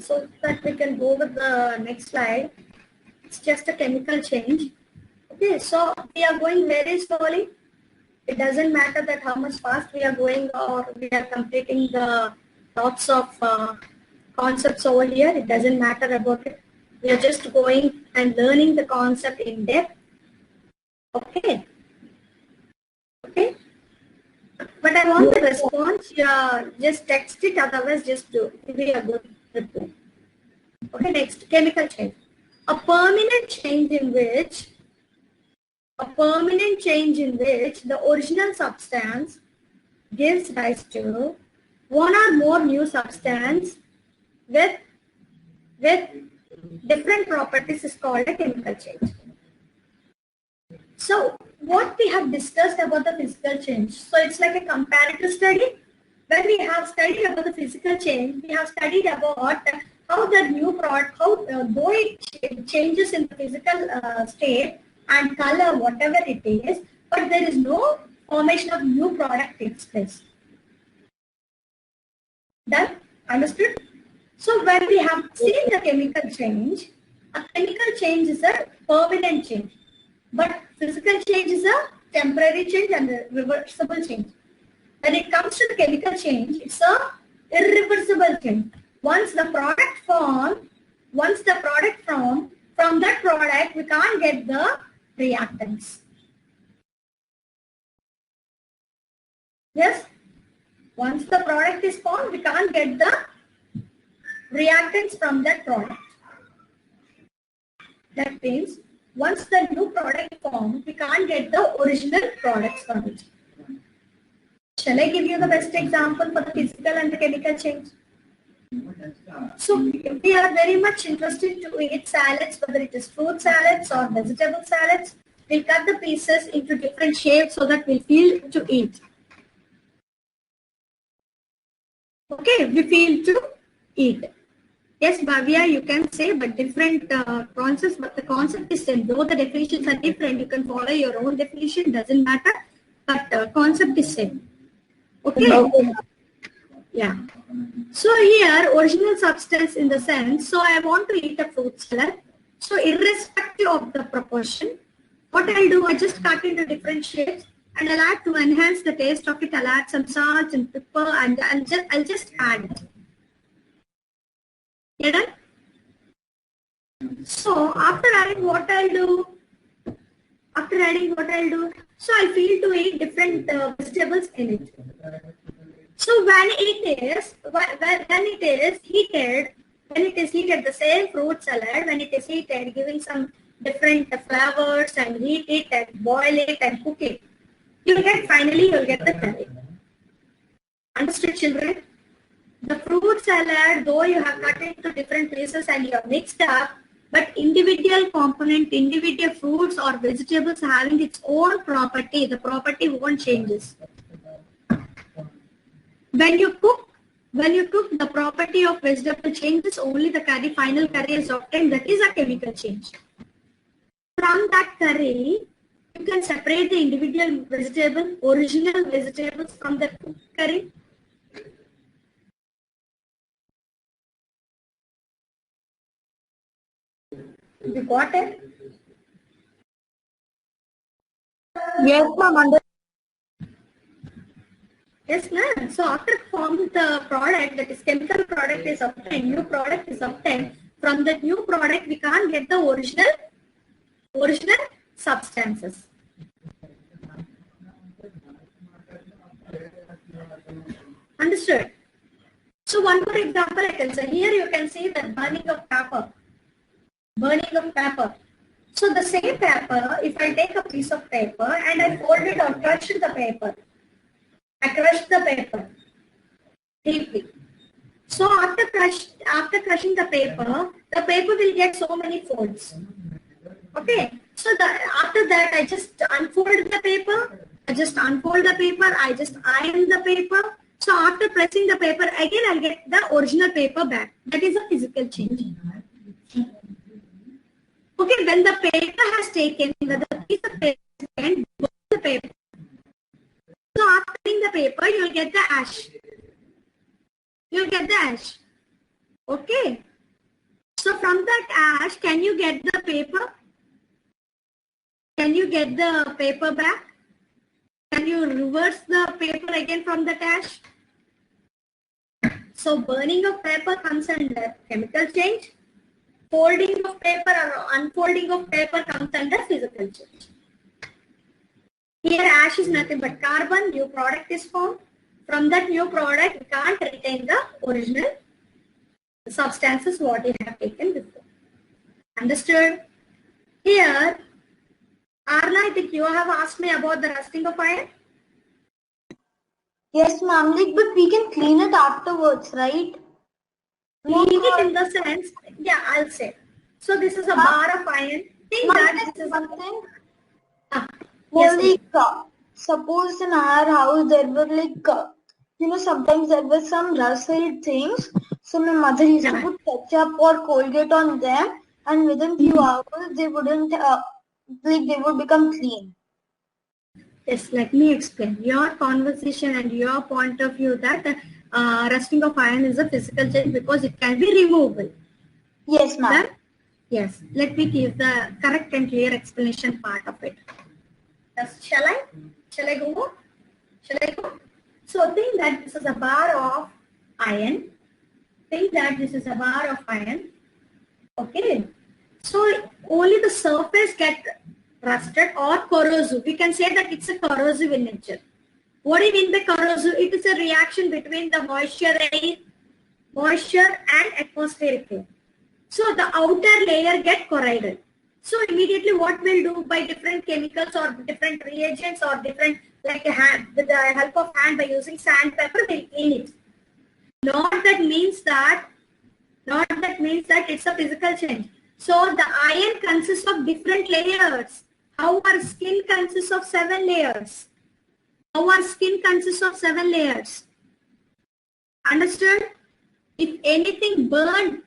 so that we can go with the next slide. It's just a chemical change. Okay, so we are going very slowly. It doesn't matter that how much fast we are going or we are completing the lots of concepts over here. It doesn't matter about it. We are just going and learning the concept in depth. Okay. Okay. But I want the response. Yeah, just text it. Otherwise, just do. We are good. Okay. Next, chemical change. A permanent change in which the original substance gives rise to one or more new substance with different properties is called a chemical change. So what we have discussed about the physical change, so it's like a comparative study. When we have studied about the physical change, we have studied about how the new product, though it changes in the physical state and color, whatever it is, but there is no formation of new product takes place. Done? Understood? So when we have seen the chemical change, a chemical change is a permanent change, but physical change is a temporary change and a reversible change. When it comes to the chemical change, it's a irreversible change. Once the product form, from that product, we can't get the reactants. Yes? Once the product is formed, we can't get the reactants from that product. That means once the new product formed, we can't get the original products from it. Shall I give you the best example for the physical and the chemical change? So we are very much interested to eat salads, whether it is fruit salads or vegetable salads. We'll cut the pieces into different shapes so that we feel to eat. Okay, we feel to eat. Yes, Bhavya, you can say, but different concepts, but the concept is same. Though the definitions are different, you can follow your own definition, doesn't matter, but concept is same. Okay? Yeah. So here, original substance in the sense, so I want to eat a fruit salad. So irrespective of the proportion, what I'll do, I just cut into different shapes and I'll add to enhance the taste of it. I'll add some salt and pepper and I'll just add it. Get it? So after adding what I'll do, so I feel to eat different vegetables in it. So when it is heated, the same fruit salad, when it is heated, giving some different flavors and heat it and boil it and cook it, finally you'll get the curry. Understood, children? The fruit salad, though you have cut into different pieces and you have mixed up, but individual component, individual fruits or vegetables having its own property, the property won't changes. When you cook, the property of vegetable changes, only the curry, final curry is obtained. That is a chemical change. From that curry, you can separate the individual vegetable, original vegetables from the curry. You got it? Yes, ma'am. Yes, ma'am. So after forming the product, that is chemical product is obtained, new product is obtained. From the new product, we can't get the original substances. Understood? So one more example I can say. Here you can see the burning of pepper. So the same paper, if I take a piece of paper and I fold it or crush the paper, I crush the paper deeply. So after crushing the paper will get so many folds. Okay. So after that, I just unfold the paper. I just iron the paper. So after pressing the paper, again I'll get the original paper back. That is a physical change. Okay, when the paper has taken, when the piece of paper is taken, the paper. So after cutting the paper, you'll get the ash. Okay. So from that ash, can you get the paper? Can you get the paper back? Can you reverse the paper again from the ash? So burning of paper comes under chemical change. Folding of paper or unfolding of paper comes under physical change. Here ash is nothing but carbon, new product is formed. From that new product, we can't retain the original substances what we have taken before. Understood? Here, Arna, I think you have asked me about the rusting of iron. Yes, ma'am. Like, but we can clean it afterwards, right? Clean it in the sense, yeah, I'll say. So this is a bar of iron. Think that this is something. Yes, like, suppose in our house there were like, sometimes there were some rustled things. So my mother used to put ketchup or Colgate on them, and within few hours they wouldn't, they would become clean. Yes, let me explain. Your conversation and your point of view that rusting of iron is a physical change because it can be removable. Yes, ma'am. Yes, let me give the correct and clear explanation part of it. Shall I? Shall I go? Shall I go? So think that this is a bar of iron. Think that this is a bar of iron. Okay. So only the surface get rusted or corrosive. We can say that it's a corrosive in nature. What do you mean by corrosive? It is a reaction between the moisture and atmospheric air. So the outer layer get corroded. So immediately what we'll do by different chemicals or different reagents or different like a hand, with the help of hand by using sandpaper, we'll clean it. Not that means that it's a physical change. So the iron consists of different layers. How our skin consists of 7 layers. Our skin consists of 7 layers. Understood? If anything burns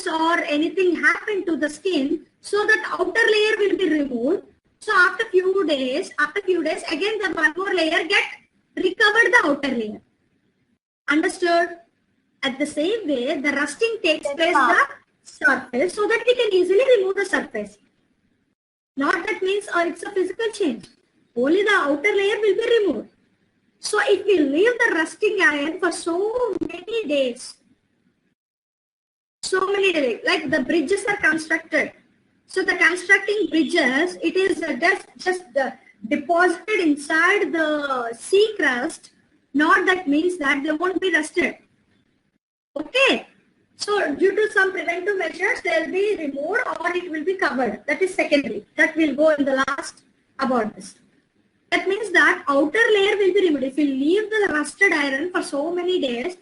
or anything happened to the skin, so that outer layer will be removed. So after few days, again the one more layer get recovered the outer layer. Understood? At the same way, the rusting takes place the surface so that we can easily remove the surface. Not that means it's a physical change. Only the outer layer will be removed. So if we leave the rusting iron for so many days, like the bridges are constructed. So the constructing bridges, it is just deposited inside the sea crust. Not that means that they won't be rusted. Okay. So due to some preventive measures, they will be removed or it will be covered. That is secondary. That will go in the last about this. That means that outer layer will be removed. If you leave the rusted iron for so many days,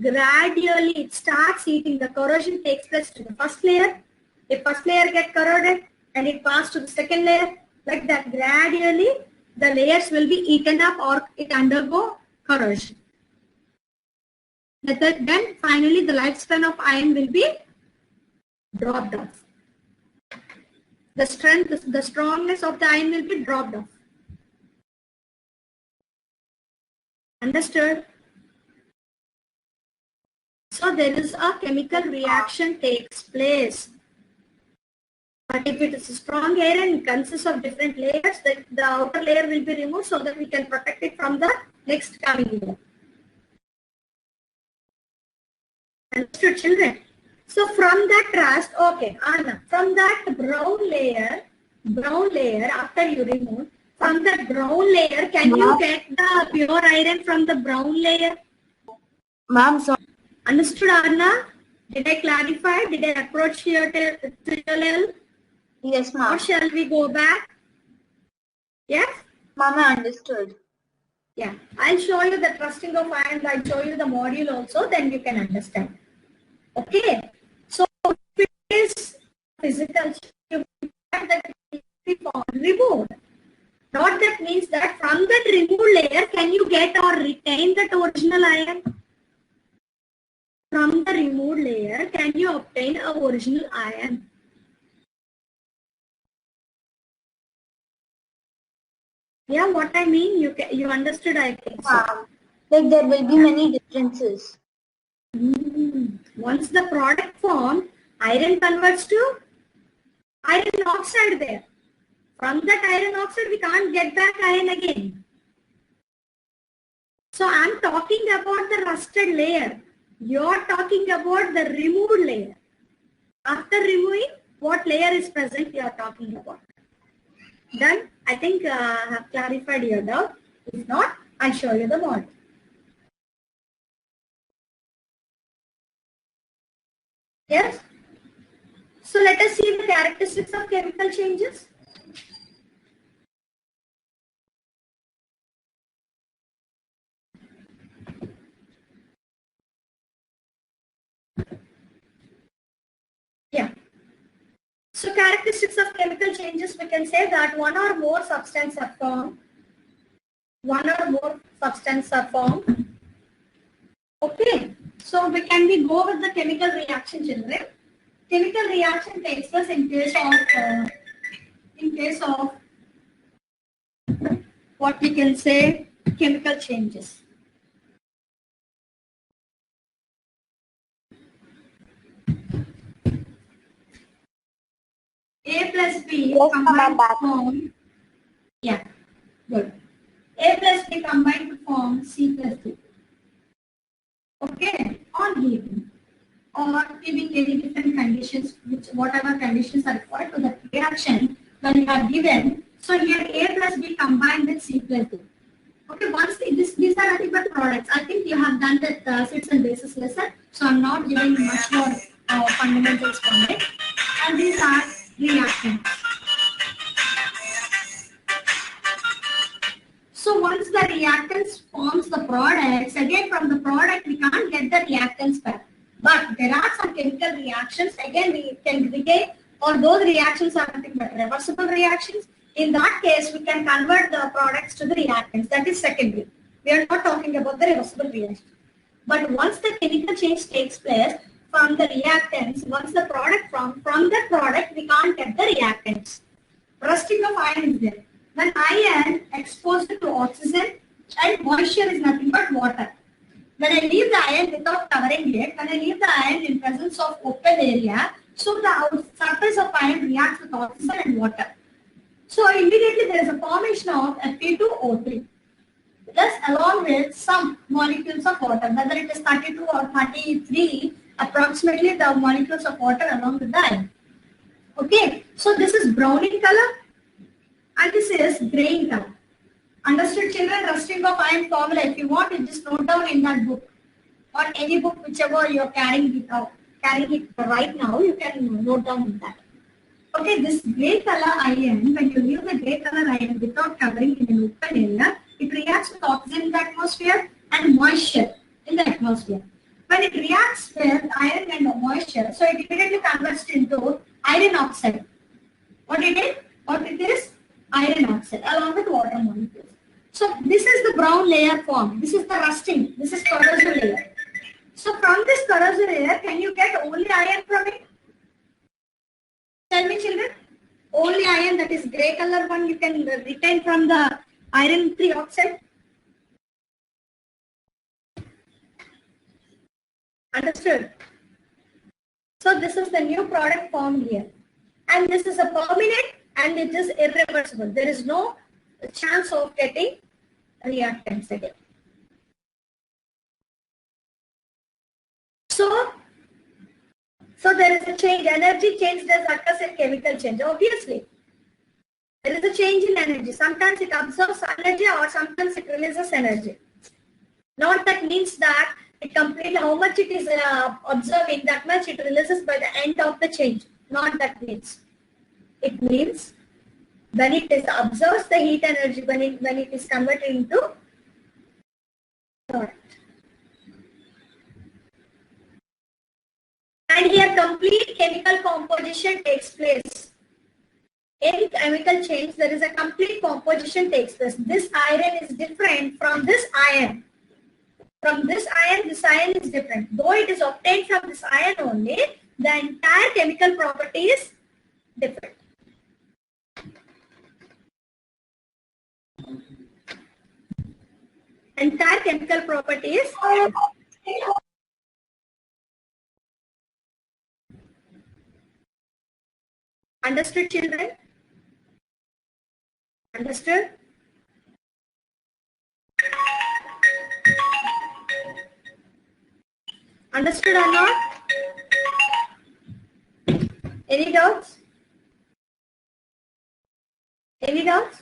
gradually it starts eating. The corrosion takes place to the first layer. The first layer gets corroded and it passes to the second layer. Like that, gradually the layers will be eaten up or it undergo corrosion. Then finally the lifespan of iron will be dropped off. The strongness of the iron will be dropped off. Understood? So there is a chemical reaction takes place. But if it is a strong iron, it consists of different layers, the outer layer will be removed so that we can protect it from the next coming layer. Understood, children? So from that rust, okay, Anna, from that brown layer, after you remove, from that brown layer, can you get the pure iron from the brown layer? Ma'am, sorry. Understood, Anna? Did I clarify? Did I approach here to your level? Yes, ma'am. Or shall we go back? Yes? Ma'am, I understood. Yeah, I'll show you the rusting of iron. I'll show you the module also, then you can understand. Okay, so if it is physical, that will be removed. Not that means that from that removed layer, can you get or retain that original iron? From the removed layer, can you obtain a original iron? Yeah, what I mean, you understood, I think so. Like there will be many differences. Once the product formed, iron converts to iron oxide there. From that iron oxide, we can't get back iron again. So I'm talking about the rusted layer. You're talking about the removed layer. After removing, what layer is present you are talking about. Done? I think I have clarified your doubt. If not, I'll show you the model. Yes? So let us see the characteristics of chemical changes. Yeah. So characteristics of chemical changes, we can say that one or more substances are formed. One or more substances are formed. Okay. So we go with the chemical reaction, children. Chemical reaction takes place in case of what we can say chemical changes. A plus B combined to form. Yeah, good. A plus B combined to form C plus D. Okay, on heating or giving any different conditions, which whatever conditions are required to the reaction when you have given. So here A plus B combined with C plus D. Okay, once these are nothing but products. I think you have done that acids and bases lesson, so I'm not giving much more fundamentals from it. And these are reactants. So once the reactants forms the products, again from the product we can't get the reactants back. But there are some chemical reactions, again we can regain, or those reactions are nothing but reversible reactions. In that case, we can convert the products to the reactants. That is secondary. We are not talking about the reversible reaction. But once the chemical change takes place from the reactants, once the product from the product, we can't get the reactants. Rusting of iron is there. When iron exposed to oxygen and moisture is nothing but water. When I leave the iron without covering it, when I leave the iron in presence of open area, so the surface of iron reacts with oxygen and water. So immediately there is a formation of Fe2O3. Thus along with some molecules of water, whether it is 32 or 33, approximately the molecules of water along with the iron. Okay, so this is brown in color and this is grey in color. Understood, children? Rusting of iron formula. If you want, you just note down in that book or any book whichever you are carrying it right now. You can note down in that. Okay, this grey color iron, when you leave the grey color iron without covering in an open area, it reacts with oxygen in the atmosphere and moisture in the atmosphere. When it reacts with iron and moisture, so it immediately converts into iron oxide. What it is? Iron oxide along with water molecules. So this is the brown layer form. This is the rusting. This is corrosive layer. So from this corrosive layer, can you get only iron from it? Tell me, children. Only iron, that is grey color one, you can retain from the iron trioxide. Understood? So this is the new product formed here. And this is a permanent and it is irreversible. There is no chance of getting reactants again. So there is a change, energy change does occur in chemical change, obviously. There is a change in energy. Sometimes it absorbs energy or sometimes it releases energy. Not that means that it completely, how much it is observing, that much it releases by the end of the change. Not that means. It means when it is absorbs the heat energy, when it is converted into product. And here complete chemical composition takes place. In chemical change, there is a complete composition takes place. This iron is different from this iron. From this iron is different. Though it is obtained from this iron only, the entire chemical property is different. Entire chemical property is Understood, children? Understood? Understood or not? Any doubts? Any doubts?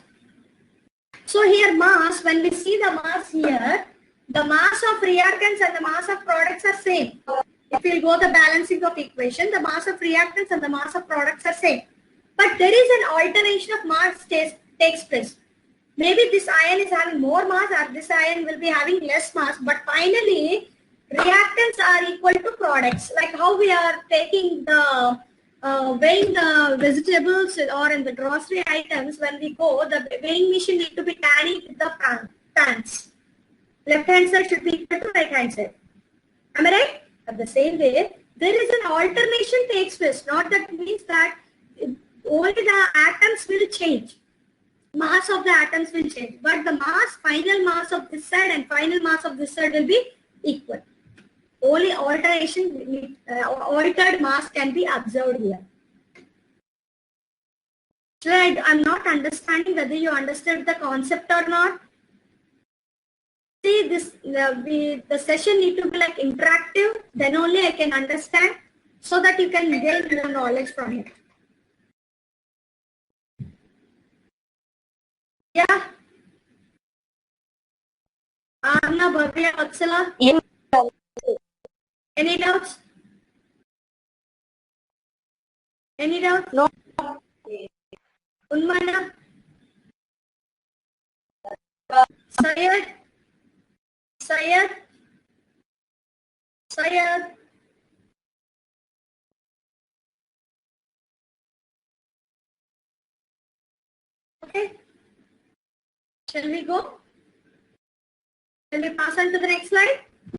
So here mass, when we see the mass here, the mass of reactants and the mass of products are same. If we'll go the balancing of equation, the mass of reactants and the mass of products are same. But there is an alternation of mass takes place. Maybe this ion is having more mass or this ion will be having less mass, but finally reactants are equal to products. Like how we are taking the weighing the vegetables or in the grocery items, when we go, the weighing machine need to be tallied with the pans. Left hand side should be equal to right hand side. Am I right? At the same way, there is an alternation takes place. Not that means that only the atoms will change. Mass of the atoms will change, but the mass, final mass of this side and final mass of this side will be equal. Only altered mass can be observed here. So I'm not understanding whether you understood the concept or not. See, this the session need to be like interactive. Then only I can understand, so that you can gain more knowledge from it. Yeah. Anna, Bhavya, Vatsala? Yeah. Any doubts? Any doubts? No. Unmana? Syed? Syed? Syed? Okay. Shall we go? Shall we pass on to the next slide?